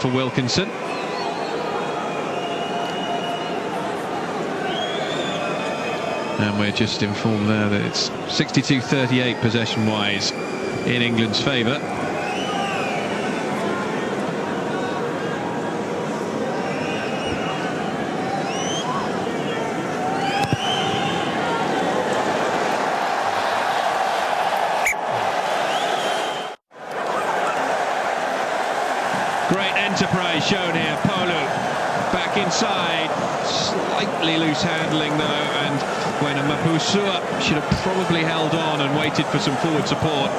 For Wilkinson. And we're just informed there that it's 62-38 possession-wise in England's favour. Great enterprise shown here. Polu back inside, slightly loose handling though, and when Mapusua should have probably held on and waited for some forward support.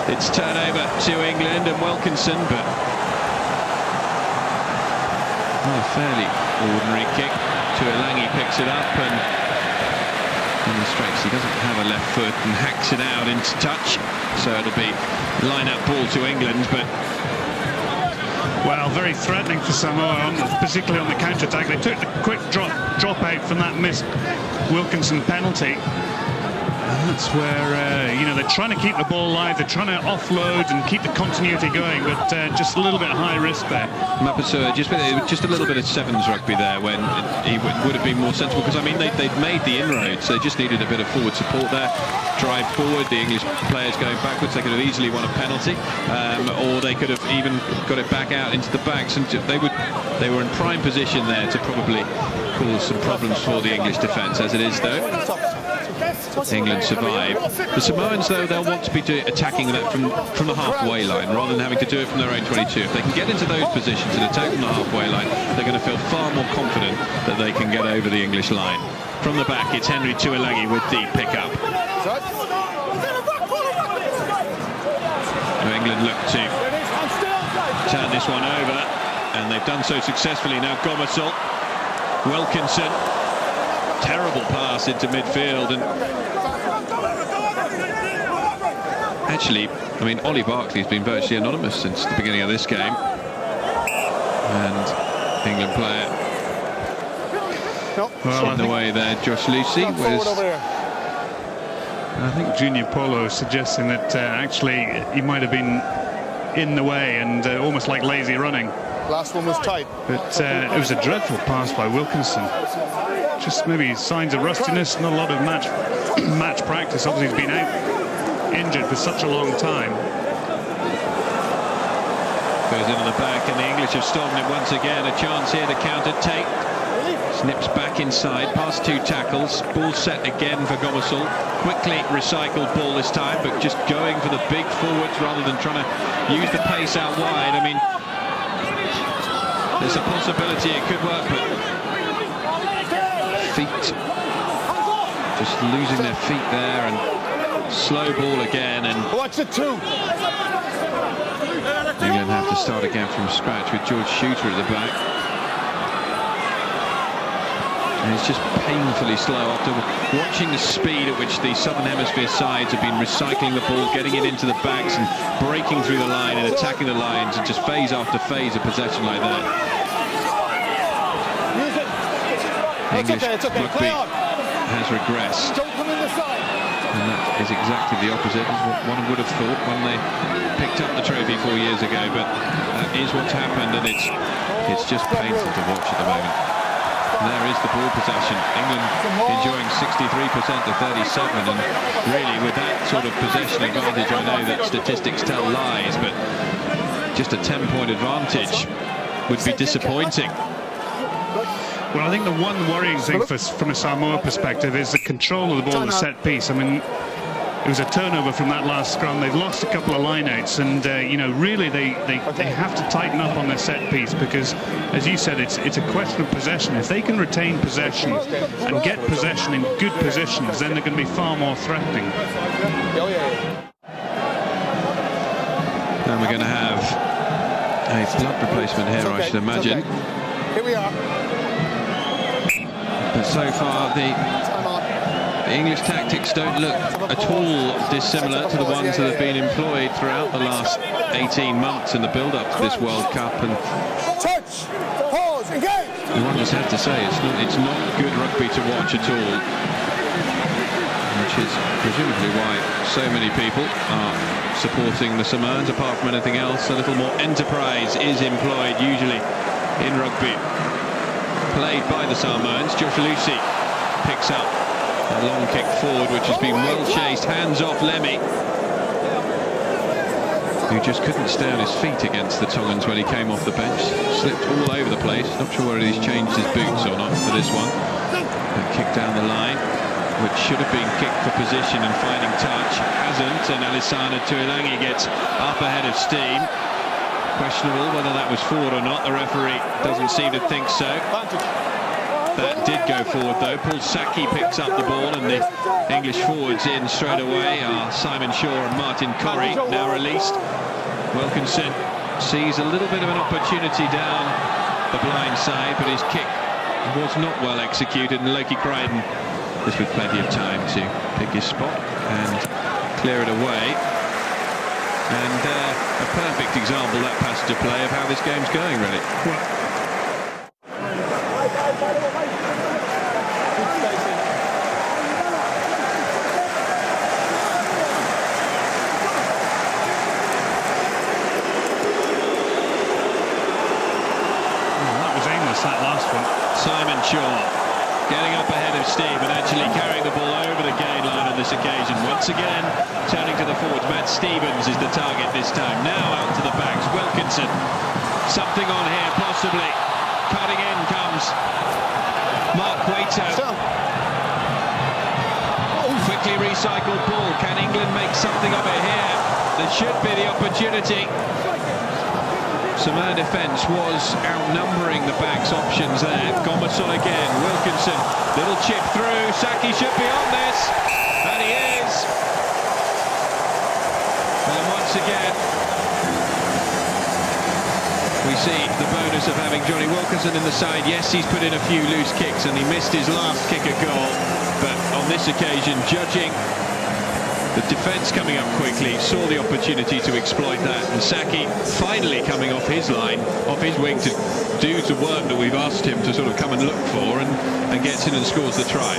It's turnover to England and Wilkinson, but a fairly ordinary kick. Tuilangi picks it up and demonstrates he doesn't have a left foot and hacks it out into touch, so it'll be line-up ball to England. But well, very threatening for Samoa, particularly on the counter-attack. They took the quick drop out from that missed Wilkinson penalty. And that's where, you know, they're trying to keep the ball live, they're trying to offload and keep the continuity going, but just a little bit high risk there. Mapusua, just a little bit of sevens rugby there when he would have been more sensible, because I mean they'd made the inroads, they just needed a bit of forward support there. Drive forward, the English players going backwards, they could have easily won a penalty, or they could have even got it back out into the backs, and they were in prime position there to probably cause some problems for the English defence. As it is though, England survive. The Samoans though, they'll want to be attacking that from the halfway line rather than having to do it from their own 22. If they can get into those positions and attack from the halfway line, they're going to feel far more confident that they can get over the English line. From the back, it's Henry Tuilangi with the pick-up. England look to turn this one over, and they've done so successfully. Now Gomersall, Wilkinson, terrible pass into midfield, and actually, I mean, Ollie Barkley's been virtually anonymous since the beginning of this game, and England player in the way there. Josh Lucy was, I think Junior Polo suggesting that actually he might have been in the way and almost like lazy running. Last one was tight. But it was a dreadful pass by Wilkinson. Just maybe signs of rustiness, not a lot of match practice. Obviously he's been out injured for such a long time. Goes into the back, and the English have stolen it once again. A chance here to counter-take. Snips back inside, past two tackles. Ball set again for Gomersall. Quickly recycled ball this time, but just going for the big forwards rather than trying to use the pace out wide. I mean, there's a possibility it could work, but feet just losing their feet there, and slow ball again, and watch it too. England have to start again from scratch with George Shooter at the back. And it's just painfully slow after watching the speed at which the Southern Hemisphere sides have been recycling the ball, getting it into the backs and breaking through the line and attacking the lines, and just phase after phase of possession like that. English rugby has regressed, and that is exactly the opposite of what one would have thought when they picked up the trophy 4 years ago, but that is what's happened, and it's just painful to watch at the moment. And there is the ball possession. England enjoying 63% to 37, and really with that sort of possession advantage, I know that statistics tell lies, but just a 10-point advantage would be disappointing. Well, I think the one worrying thing from a Samoa perspective is the control of the ball at the set piece. I mean, it was a turnover from that last scrum. They've lost a couple of lineouts, and you know, really they have to tighten up on their set piece, because, as you said, it's a question of possession. If they can retain possession and get possession in good positions, then they're going to be far more threatening. And we're going to have a blood replacement here, I should imagine. Here we are. But so far, the English tactics don't look at all dissimilar to the ones that have been employed throughout the last 18 months in the build-up to this World Cup. And one just have to say, it's not good rugby to watch at all. which is presumably why so many people are supporting the Samoans. Apart from anything else, a little more enterprise is employed usually in rugby. Played by the Samoans. Josh Lucy picks up a long kick forward, which has been well chased. Hands off Lemmy, who just couldn't stay on his feet against the Tongans when he came off the bench. Slipped all over the place. Not sure whether he's changed his boots or not for this one. A kick down the line, which should have been kicked for position and finding touch. Hasn't, and Alisana Tuilangi gets up ahead of steam. Questionable whether that was forward or not. The referee doesn't seem to think so. That did go forward though. Paul Saki picks up the ball, and the English forwards in straight away are Simon Shaw and Martin Corrie, now released. Wilkinson sees a little bit of an opportunity down the blind side, but his kick was not well executed, and Loki Crichton just with plenty of time to pick his spot and clear it away. And a perfect example, that passage of play, of how this game's going, really. That was aimless, that last one. Simon Shaw getting up ahead of steam and actually carrying the ball over the gain line on this occasion. Once again, turning to the forwards. Matt Stevens is the target this time. Now out to the backs. Wilkinson. Something on here, possibly. Cutting in comes Mark Cueto. Quickly recycled ball. Can England make something of it here? There should be the opportunity. Samoa defence was outnumbering the backs' options there. Gomasol again, Wilkinson, little chip through. Saki should be on this, and he is. And once again, we see the bonus of having Johnny Wilkinson in the side. Yes, he's put in a few loose kicks, and he missed his last kick at goal. But on this occasion, judging the defence coming up quickly, saw the opportunity to exploit that, and Saki finally coming off his line, off his wing, to do the work that we've asked him to sort of come and look for, and gets in and scores the try.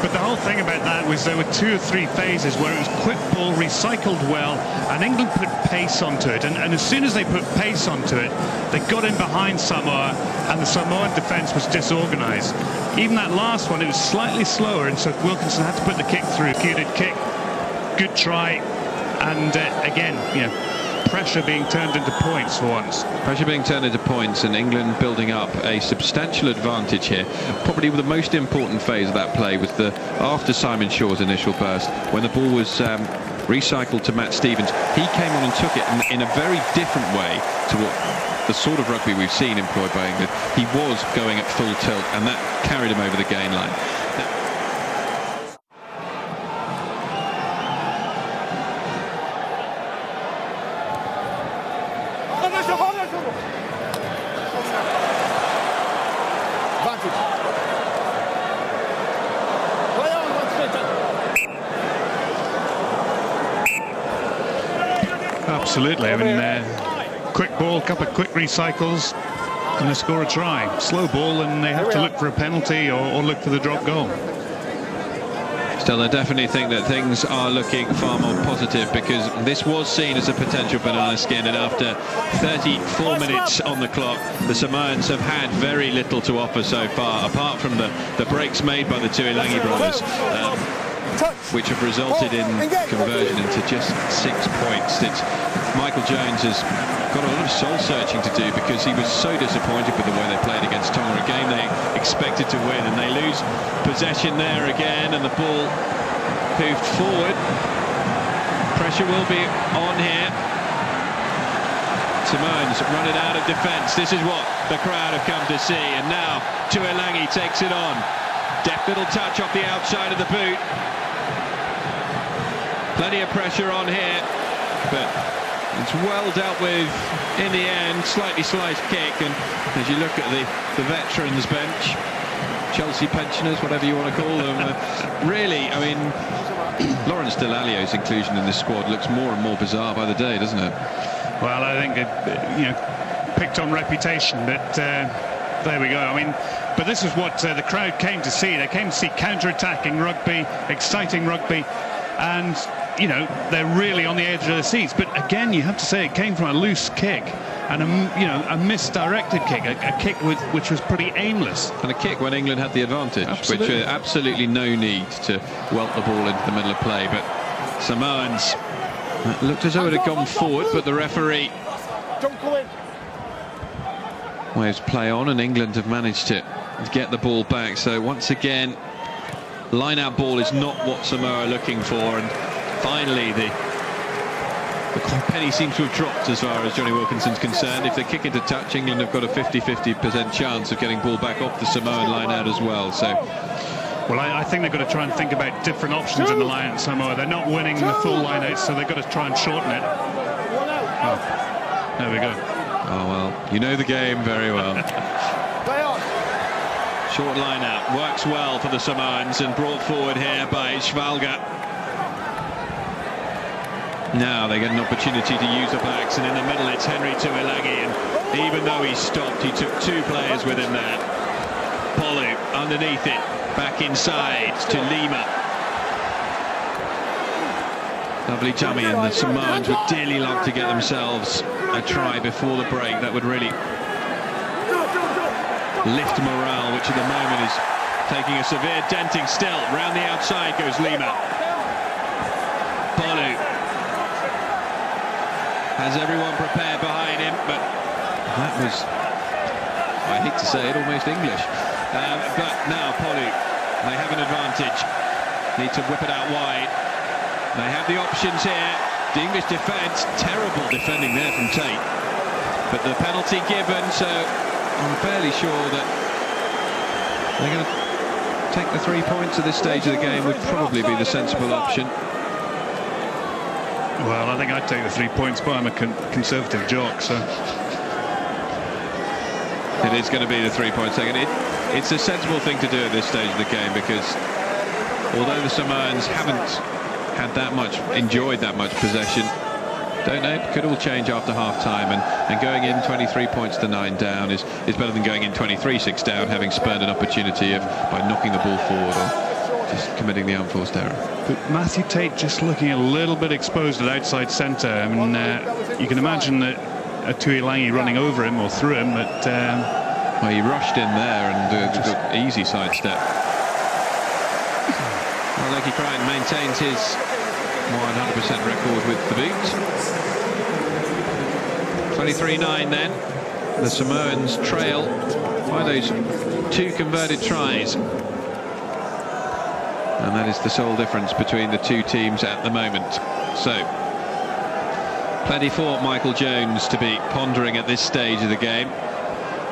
But the whole thing about that was there were 2 or 3 phases where it was quick ball, recycled well, and England put pace onto it. And as soon as they put pace onto it, they got in behind Samoa, and the Samoan defence was disorganised. Even that last one, it was slightly slower, and so Wilkinson had to put the kick through. Executed kick, good try, and again, pressure being turned into points for once. Pressure being turned into points, and England building up a substantial advantage here. Probably the most important phase of that play was after Simon Shaw's initial burst, when the ball was recycled to Matt Stevens. He came on and took it in a very different way to what the sort of rugby we've seen employed by England. He was going at full tilt, and that carried him over the gain line. Absolutely. I mean, quick ball, couple of quick recycles, and they score a try. Slow ball, and they have to look for a penalty or look for the drop goal. Still, I definitely think that things are looking far more positive, because this was seen as a potential banana skin, and after 34 minutes on the clock, the Samoans have had very little to offer so far, apart from the breaks made by the Tuilangi brothers, which have resulted in conversion into just 6 points. Michael Jones has got a lot of soul searching to do, because he was so disappointed with the way they played against Tonga, a game they expected to win, and they lose possession there again, and the ball hoofed forward. Pressure will be on here. Samoans running out of defence. This is what the crowd have come to see, and now Tuilangi takes it on. Deft little touch off the outside of the boot. Plenty of pressure on here, but it's well dealt with in the end. Slightly sliced kick, and as you look at the veterans bench, Chelsea pensioners, whatever you want to call them, really, I mean, Lawrence Delalio's inclusion in this squad looks more and more bizarre by the day, doesn't it? Well, I think it, picked on reputation, but There we go. I mean, but this is what the crowd came to see. They came to see counter-attacking rugby, exciting rugby, and, you know, they're really on the edge of their seats. But again, you have to say it came from a loose kick and a misdirected kick, a kick which was pretty aimless. And a kick when England had the advantage, Absolutely. which absolutely no need to welt the ball into the middle of play. But Samoans looked as though it had gone forward, but the referee Don't go in. waves play on, and England have managed to get the ball back. So once again, line-out ball is not what Samoa are looking for, and finally the penny seems to have dropped as far as Johnny Wilkinson's concerned. If they kick into touch, England have got a 50-50% chance of getting ball back off the Samoan line-out as well. So, well, I think they've got to try and think about different options in the line at Samoa. They're not winning the full line-out, so they've got to try and shorten it. Oh, there we go. oh well, you know the game very well. Play on. Short line-out works well for the Samoans and brought forward here by Schvalga. Now they get an opportunity to use the backs, and in the middle it's Henry Tuilagi, and even though he stopped, he took two players with him there. Polu underneath it, back inside to Lima. Lovely dummy, and the Samoans would dearly love to get themselves a try before the break. That would really lift morale, which at the moment is taking a severe denting still. Round the outside goes Lima. Polu has everyone prepared behind him, but that was, I hate to say it, almost English. But now Polu, they have an advantage. Need to whip it out wide. They have the options here. The English defence, terrible defending there from Tate. But the penalty given, so I'm fairly sure that they're going to take the 3 points at this stage of the game. Would probably be the sensible option. Well, I think I'd take the 3 points, but I'm a conservative jock, so... It is going to be the 3 points taken. It's a sensible thing to do at this stage of the game, because although the Samoans haven't had that much, enjoyed that much possession, don't know, it could all change after half-time, and going in 23 points to 9 down is better than going in 23-6 down, having spurned an opportunity by knocking the ball forward or just committing the unforced error. But Matthew Tate just looking a little bit exposed at outside centre. I mean, you can imagine that Tuilagi running over him or through him, but... well, he rushed in there and just easy sidestep. Well, Lecky Crichton maintains his 100% record with the boots. 23-9 then. The Samoans trail by those 2 converted tries. And that is the sole difference between the 2 teams at the moment. So, plenty for Michael Jones to be pondering at this stage of the game.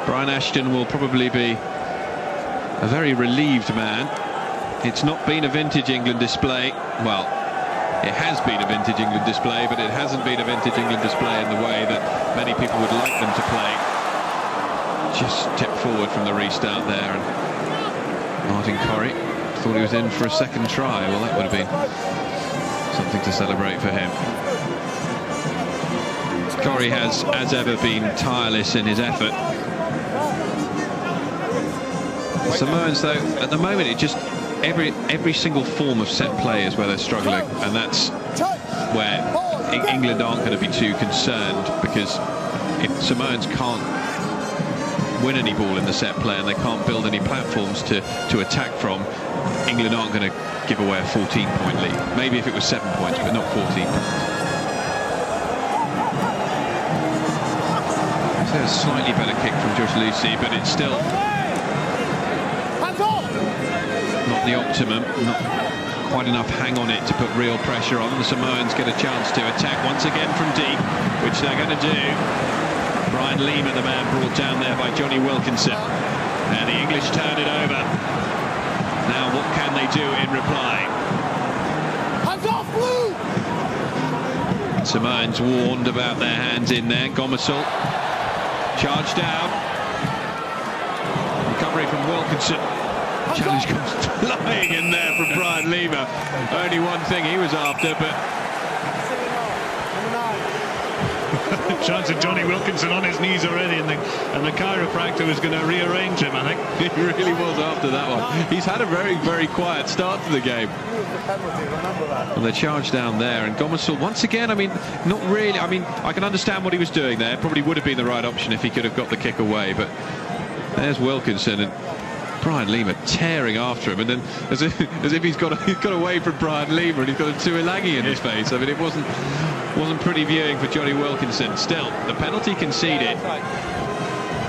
Brian Ashton will probably be a very relieved man. It's not been a vintage England display. Well, it has been a vintage England display, but it hasn't been a vintage England display in the way that many people would like them to play. Just tipped forward from the restart there, and Martin Corrie thought he was in for a second try. Well, that would have been something to celebrate for him. Corrie has, as ever, been tireless in his effort. The Samoans, though, at the moment, it just every single form of set play is where they're struggling, and that's where England aren't going to be too concerned, because if Samoans can't win any ball in the set play and they can't build any platforms to attack from, England aren't going to give away a 14-point lead. Maybe if it was 7 points, but not 14 points. So a slightly better kick from Josh Lucy, but it's still not the optimum, not quite enough hang on it to put real pressure on. The Samoans get a chance to attack once again from deep, which they're going to do. Brian Lima, the man brought down there by Johnny Wilkinson, and the English turn it over. Now what can they do in reply? Hands off, Blue! Samoans warned about their hands in there. Gomersall charged down. Recovery from Wilkinson. Challenge comes flying in there from Brian Lima. Only one thing he was after, but Chance of Johnny Wilkinson on his knees already, and the chiropractor was going to rearrange him, I think. He really was after that one. He's had a very, very quiet start to the game. And the charge down there, and Gomersall once again, I mean, not really. I mean, I can understand what he was doing there. Probably would have been the right option if he could have got the kick away, but there's Wilkinson, and Brian Lima tearing after him, and then as if he's got away from Brian Lima and he's got a Tuilagi in his face. I mean, it wasn't pretty viewing for Johnny Wilkinson. Still, the penalty conceded